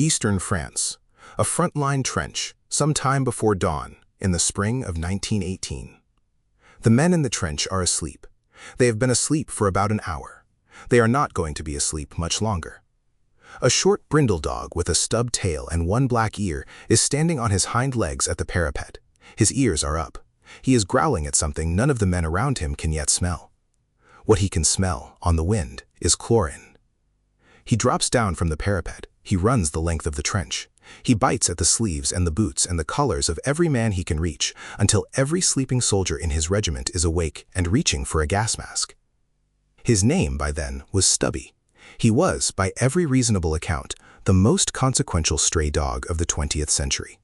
Eastern France, a frontline trench, some time before dawn, in the spring of 1918. The men in the trench are asleep. They have been asleep for about an hour. They are not going to be asleep much longer. A short brindle dog with a stubbed tail and one black ear is standing on his hind legs at the parapet. His ears are up. He is growling at something none of the men around him can yet smell. What he can smell, on the wind, is chlorine. He drops down from the parapet. He runs the length of the trench. He bites at the sleeves and the boots and the collars of every man he can reach, until every sleeping soldier in his regiment is awake and reaching for a gas mask. His name, by then, was Stubby. He was, by every reasonable account, the most consequential stray dog of the 20th century.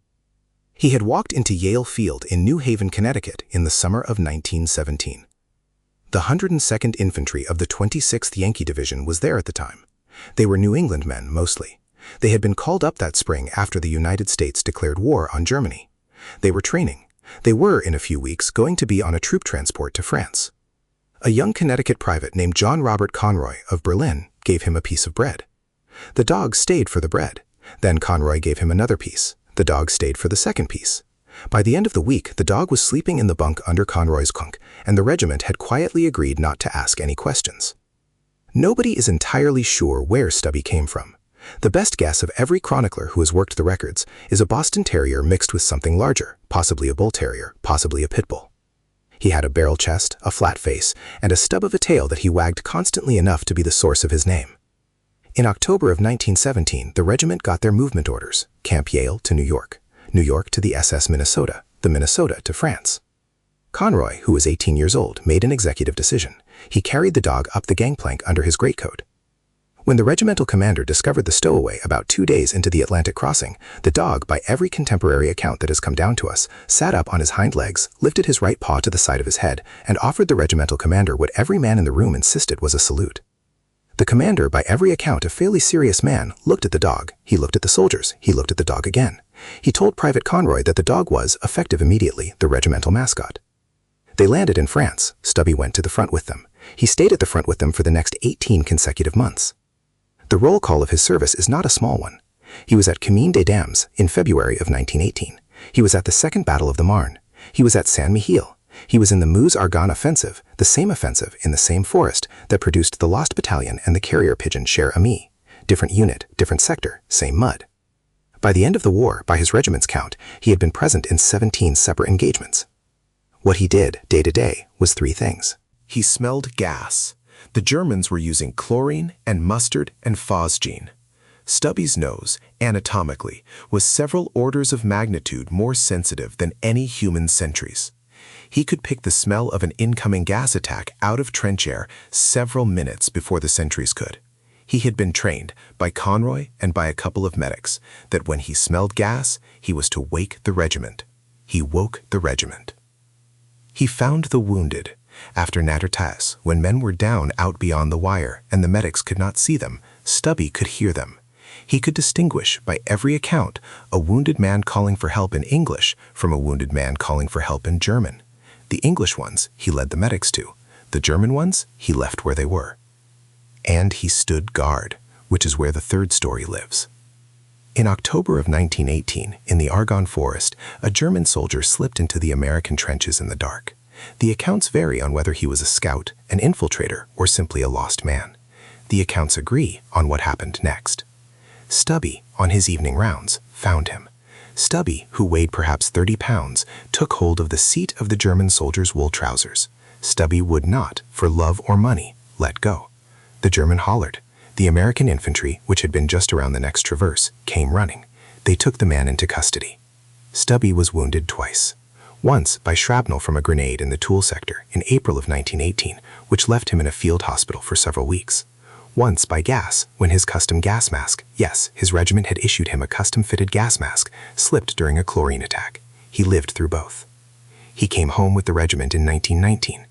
He had walked into Yale Field in New Haven, Connecticut in the summer of 1917. The 102nd Infantry of the 26th Yankee Division was there at the time. They were New England men, mostly. They had been called up that spring after the United States declared war on Germany. They were training. They were, in a few weeks, going to be on a troop transport to France. A young Connecticut private named John Robert Conroy of Berlin gave him a piece of bread. The dog stayed for the bread. Then Conroy gave him another piece. The dog stayed for the second piece. By the end of the week, the dog was sleeping in the bunk under Conroy's bunk, and the regiment had quietly agreed not to ask any questions. Nobody is entirely sure where Stubby came from. The best guess of every chronicler who has worked the records is a Boston Terrier mixed with something larger, possibly a Bull Terrier, possibly a Pit Bull. He had a barrel chest, a flat face, and a stub of a tail that he wagged constantly enough to be the source of his name. In October of 1917, the regiment got their movement orders, Camp Yale to New York to the SS Minnesota, the Minnesota to France. Conroy, who was 18 years old, made an executive decision. He carried the dog up the gangplank under his greatcoat. When the regimental commander discovered the stowaway about 2 days into the Atlantic crossing, the dog, by every contemporary account that has come down to us, sat up on his hind legs, lifted his right paw to the side of his head, and offered the regimental commander what every man in the room insisted was a salute. The commander, by every account a fairly serious man, looked at the dog. He looked at the soldiers. He looked at the dog again. He told Private Conroy that the dog was, effective immediately, the regimental mascot. They landed in France. Stubby went to the front with them. He stayed at the front with them for the next 18 consecutive months. The roll call of his service is not a small one. He was at Camine des Dames in February of 1918. He was at the Second Battle of the Marne. He was at Saint-Mihiel. He was in the Meuse-Argonne offensive, the same offensive in the same forest that produced the Lost Battalion and the carrier pigeon Cher Ami. Different unit, different sector, same mud. By the end of the war, by his regiment's count, he had been present in 17 separate engagements. What he did, day to day, was 3 things. He smelled gas. The Germans were using chlorine and mustard and phosgene. Stubby's nose, anatomically, was several orders of magnitude more sensitive than any human sentry's. He could pick the smell of an incoming gas attack out of trench air several minutes before the sentries could. He had been trained, by Conroy and by a couple of medics, that when he smelled gas, he was to wake the regiment. He woke the regiment. He found the wounded. After Natertas, when men were down out beyond the wire and the medics could not see them, Stubby could hear them. He could distinguish, by every account, a wounded man calling for help in English from a wounded man calling for help in German. The English ones he led the medics to. The German ones he left where they were. And he stood guard, which is where the third story lives. In October of 1918, in the Argonne Forest, a German soldier slipped into the American trenches in the dark. The accounts vary on whether he was a scout, an infiltrator, or simply a lost man. The accounts agree on what happened next. Stubby, on his evening rounds, found him. Stubby, who weighed perhaps 30 pounds, took hold of the seat of the German soldier's wool trousers. Stubby would not, for love or money, let go. The German hollered. The American infantry, which had been just around the next traverse, came running. They took the man into custody. Stubby was wounded twice. Once by shrapnel from a grenade in the Toul sector in April of 1918, which left him in a field hospital for several weeks. Once by gas, when his custom gas mask, yes, his regiment had issued him a custom-fitted gas mask, slipped during a chlorine attack. He lived through both. He came home with the regiment in 1919.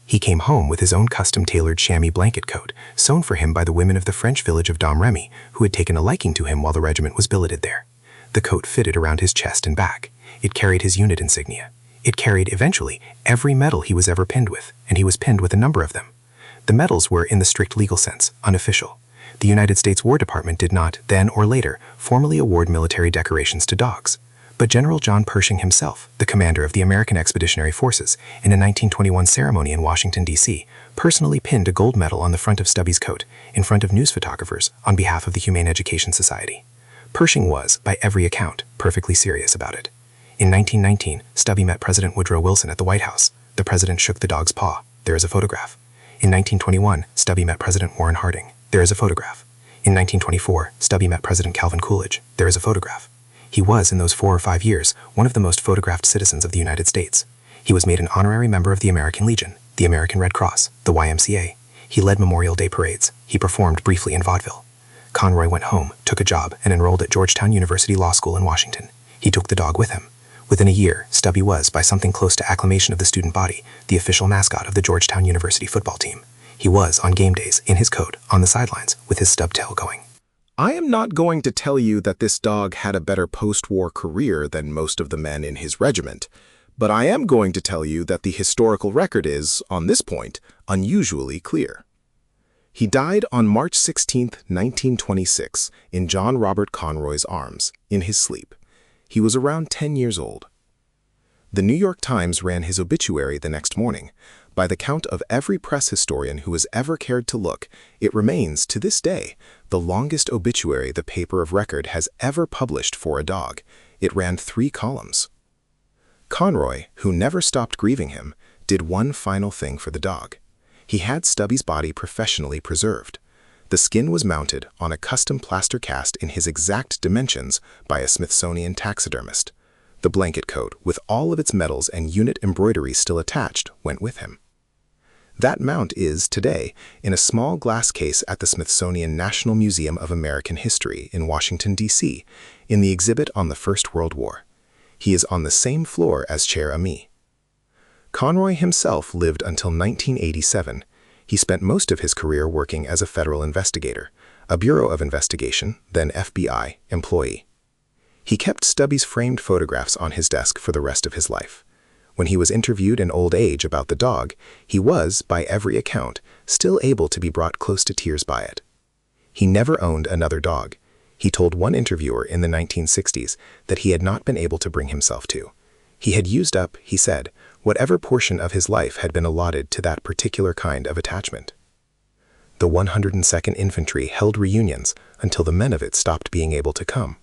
He came home with his own custom-tailored chamois blanket coat, sewn for him by the women of the French village of Domremy, who had taken a liking to him while the regiment was billeted there. The coat fitted around his chest and back. It carried his unit insignia. It carried, eventually, every medal he was ever pinned with, and he was pinned with a number of them. The medals were, in the strict legal sense, unofficial. the United States War Department did not, then or later, formally award military decorations to dogs. But General John Pershing himself, the commander of the American Expeditionary Forces, in a 1921 ceremony in Washington, D.C., personally pinned a gold medal on the front of Stubby's coat in front of news photographers on behalf of the Humane Education Society. Pershing was, by every account, perfectly serious about it. In 1919, Stubby met President Woodrow Wilson at the White House. The president shook the dog's paw. There is a photograph. In 1921, Stubby met President Warren Harding. There is a photograph. In 1924, Stubby met President Calvin Coolidge. There is a photograph. He was, in those 4 or 5 years, one of the most photographed citizens of the United States. He was made an honorary member of the American Legion, the American Red Cross, the YMCA. He led Memorial Day parades. He performed briefly in vaudeville. Conroy went home, took a job, and enrolled at Georgetown University Law School in Washington. He took the dog with him. Within a year, Stubby was, by something close to acclamation of the student body, the official mascot of the Georgetown University football team. He was, on game days, in his coat, on the sidelines, with his stub tail going. I am not going to tell you that this dog had a better post-war career than most of the men in his regiment, but I am going to tell you that the historical record is, on this point, unusually clear. He died on March 16, 1926, in John Robert Conroy's arms, in his sleep. He was around 10 years old. The New York Times ran his obituary the next morning. By the count of every press historian who has ever cared to look, it remains, to this day, the longest obituary the paper of record has ever published for a dog. It ran 3 columns. Conroy, who never stopped grieving him, did one final thing for the dog. He had Stubby's body professionally preserved. The skin was mounted on a custom plaster cast in his exact dimensions by a Smithsonian taxidermist. The blanket coat, with all of its medals and unit embroidery still attached, went with him. That mount is, today, in a small glass case at the Smithsonian National Museum of American History in Washington, D.C., in the exhibit on the First World War. He is on the same floor as Cher Ami. Conroy himself lived until 1987. He spent most of his career working as a federal investigator, a Bureau of Investigation, then FBI, employee. He kept Stubby's framed photographs on his desk for the rest of his life. When he was interviewed in old age about the dog, he was, by every account, still able to be brought close to tears by it. He never owned another dog. He told one interviewer in the 1960s that he had not been able to bring himself to. He had used up, he said, whatever portion of his life had been allotted to that particular kind of attachment. The 102nd Infantry held reunions until the men of it stopped being able to come.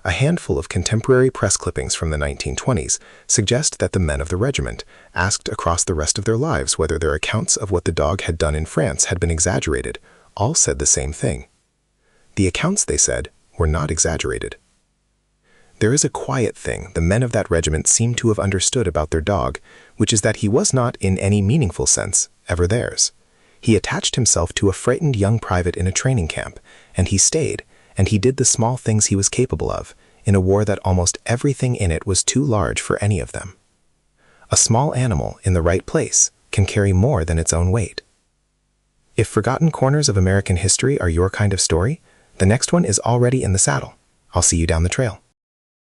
A handful of contemporary press clippings from the 1920s suggest that the men of the regiment asked across the rest of their lives whether their accounts of what the dog had done in France had been exaggerated. All said the same thing. The accounts, they said, were not exaggerated. There is a quiet thing the men of that regiment seem to have understood about their dog, which is that he was not, in any meaningful sense, ever theirs. He attached himself to a frightened young private in a training camp, and he stayed, and he did the small things he was capable of, in a war that almost everything in it was too large for any of them. A small animal in the right place can carry more than its own weight. If forgotten corners of American history are your kind of story, the next one is already in the saddle. I'll see you down the trail.